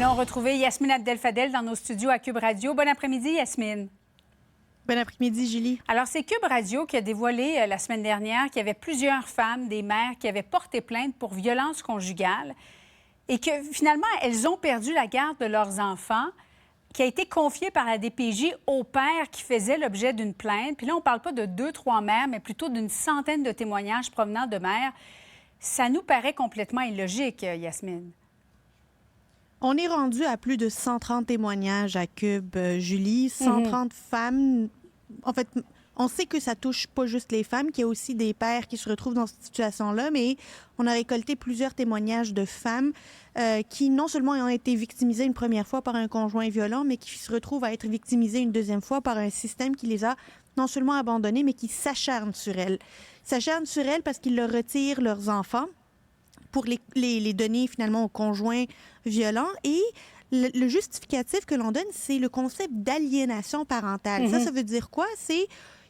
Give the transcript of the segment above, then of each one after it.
Allons retrouver Yasmine Abdel-Fadel dans nos studios à Cube Radio. Bon après-midi, Yasmine. Bon après-midi, Julie. Alors, c'est Cube Radio qui a dévoilé la semaine dernière qu'il y avait plusieurs femmes, des mères, qui avaient porté plainte pour violence conjugale et que finalement, elles ont perdu la garde de leurs enfants, qui a été confiée par la DPJ au père qui faisait l'objet d'une plainte. Puis là, on ne parle pas de 2-3 mères, mais plutôt d'une centaine de témoignages provenant de mères. Ça nous paraît complètement illogique, Yasmine. On est rendu à plus de 130 témoignages à Cube, Julie. 130 femmes. En fait, on sait que ça touche pas juste les femmes, qu'il y a aussi des pères qui se retrouvent dans cette situation-là, mais on a récolté plusieurs témoignages de femmes qui non seulement ont été victimisées une première fois par un conjoint violent, mais qui se retrouvent à être victimisées une deuxième fois par un système qui les a non seulement abandonnées, mais qui s'acharne sur elles. S'acharne sur elles parce qu'ils leur retirent leurs enfants pour les donner finalement au conjoint violent. Et le justificatif que l'on donne, c'est le concept d'aliénation parentale. Ça veut dire quoi? C'est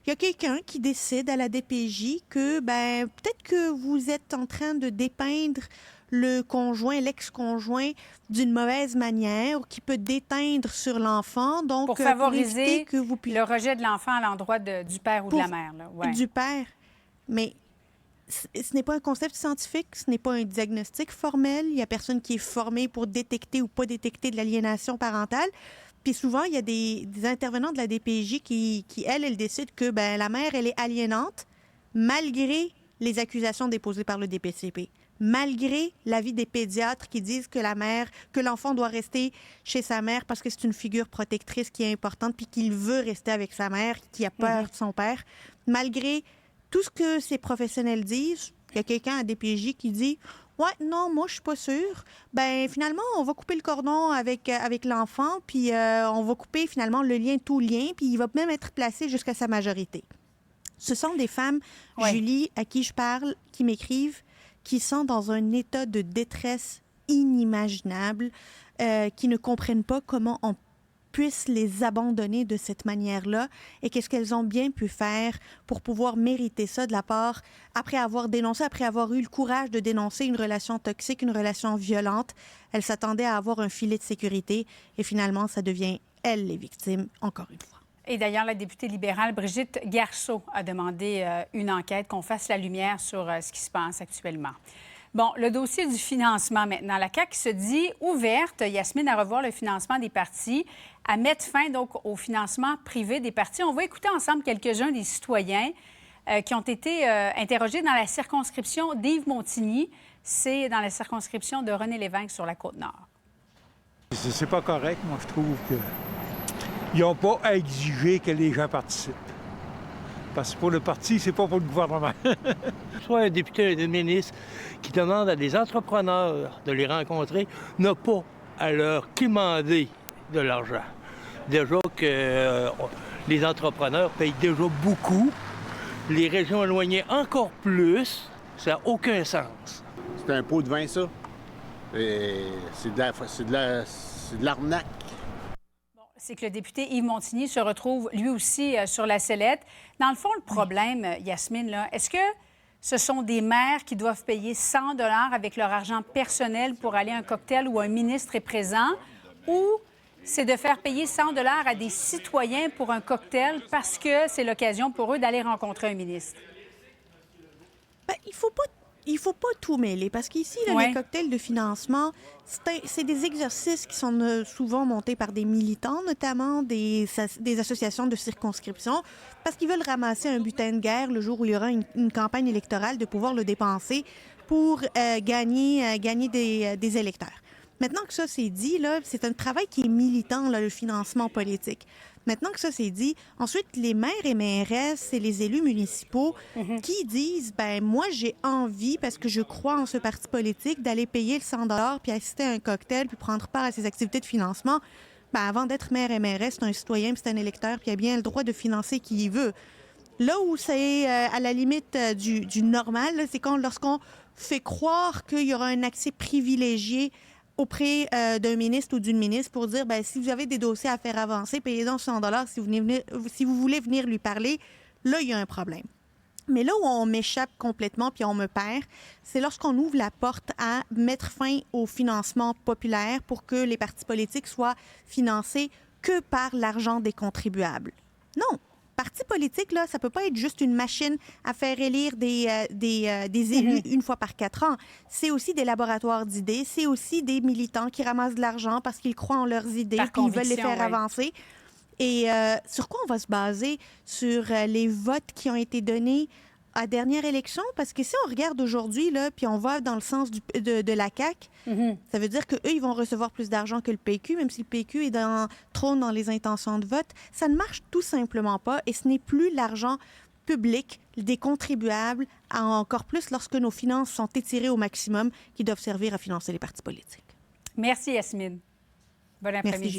il y a quelqu'un qui décide à la DPJ que peut-être que vous êtes en train de dépeindre le conjoint, l'ex-conjoint d'une mauvaise manière, qui peut déteindre sur l'enfant. Donc, pour favoriser que vous le rejet de l'enfant à l'endroit du père ou de la mère. Là. Ouais. Du père. Mais ce n'est pas un concept scientifique, ce n'est pas un diagnostic formel. Il n'y a personne qui est formé pour détecter ou pas détecter de l'aliénation parentale. Puis souvent, il y a des intervenants de la DPJ qui elles décident que la mère, elle est aliénante malgré les accusations déposées par le DPCP, malgré l'avis des pédiatres qui disent que l'enfant doit rester chez sa mère parce que c'est une figure protectrice qui est importante puis qu'il veut rester avec sa mère, qui a peur de son père. Malgré tout ce que ces professionnels disent, il y a quelqu'un à DPJ qui dit « Ouais, non, moi, je suis pas sûre. Finalement, on va couper le cordon avec l'enfant, puis on va couper finalement le lien, tout lien, puis il va même être placé jusqu'à sa majorité. » Ce sont des femmes, Julie, à qui je parle, qui m'écrivent, qui sont dans un état de détresse inimaginable, qui ne comprennent pas comment on puisse les abandonner de cette manière-là et qu'est-ce qu'elles ont bien pu faire pour pouvoir mériter ça de la part, après avoir dénoncé, après avoir eu le courage de dénoncer une relation toxique, une relation violente. Elles s'attendaient à avoir un filet de sécurité et finalement, ça devient elles les victimes, encore une fois. Et d'ailleurs, la députée libérale Brigitte Garceau a demandé une enquête, qu'on fasse la lumière sur ce qui se passe actuellement. Bon, le dossier du financement maintenant. La CAQ se dit ouverte, Yasmine, à revoir le financement des partis, à mettre fin donc au financement privé des partis. On va écouter ensemble quelques-uns des citoyens qui ont été interrogés dans la circonscription d'Yves Montigny. C'est dans la circonscription de René Lévesque sur la Côte-Nord. C'est pas correct, moi, je trouve que ils n'ont pas à exiger que les gens participent. Parce que pour le parti, c'est pas pour le gouvernement. Soit un député ou un ministre qui demande à des entrepreneurs de les rencontrer n'a pas à leur quémander de l'argent. Déjà que les entrepreneurs payent déjà beaucoup, les régions éloignées encore plus, ça n'a aucun sens. C'est un pot de vin, ça. C'est de l'arnaque. C'est que le député Yves Montigny se retrouve lui aussi sur la sellette. Dans le fond, le problème, Yasmine, là, est-ce que ce sont des maires qui doivent payer 100 $ avec leur argent personnel pour aller à un cocktail où un ministre est présent, ou c'est de faire payer 100 $ à des citoyens pour un cocktail parce que c'est l'occasion pour eux d'aller rencontrer un ministre? Il faut pas tout mêler, parce qu'ici, les cocktails de financement, c'est des exercices qui sont souvent montés par des militants, notamment des associations de circonscription, parce qu'ils veulent ramasser un butin de guerre le jour où il y aura une campagne électorale, de pouvoir le dépenser pour gagner des électeurs. Maintenant que ça c'est dit, là, c'est un travail qui est militant, là, le financement politique. Maintenant que ça c'est dit, ensuite, les maires et mairesses et les élus municipaux qui disent, moi, j'ai envie, parce que je crois en ce parti politique, d'aller payer le 100 $ puis assister à un cocktail puis prendre part à ses activités de financement. Avant d'être maire et mairesse, c'est un citoyen puis c'est un électeur puis il a bien le droit de financer qui il veut. Là où c'est à la limite du normal, là, c'est lorsqu'on fait croire qu'il y aura un accès privilégié auprès d'un ministre ou d'une ministre pour dire, si vous avez des dossiers à faire avancer, payez donc 100 $ si vous voulez venir lui parler. Là, il y a un problème. Mais là où on m'échappe complètement puis on me perd, c'est lorsqu'on ouvre la porte à mettre fin au financement populaire pour que les partis politiques soient financés que par l'argent des contribuables. Non. Parti politique, là, ça peut pas être juste une machine à faire élire des élus une fois par 4 ans. C'est aussi des laboratoires d'idées, c'est aussi des militants qui ramassent de l'argent parce qu'ils croient en leurs idées, puis ils veulent les faire avancer. Et sur quoi on va se baser? Sur les votes qui ont été donnés à la dernière élection? Parce que si on regarde aujourd'hui, là, puis on va dans le sens de la CAQ, ça veut dire qu'eux, ils vont recevoir plus d'argent que le PQ, même si le PQ trône dans les intentions de vote. Ça ne marche tout simplement pas et ce n'est plus l'argent public des contribuables, encore plus lorsque nos finances sont étirées au maximum, qui doivent servir à financer les partis politiques. Merci, Yasmine. Bon après-midi.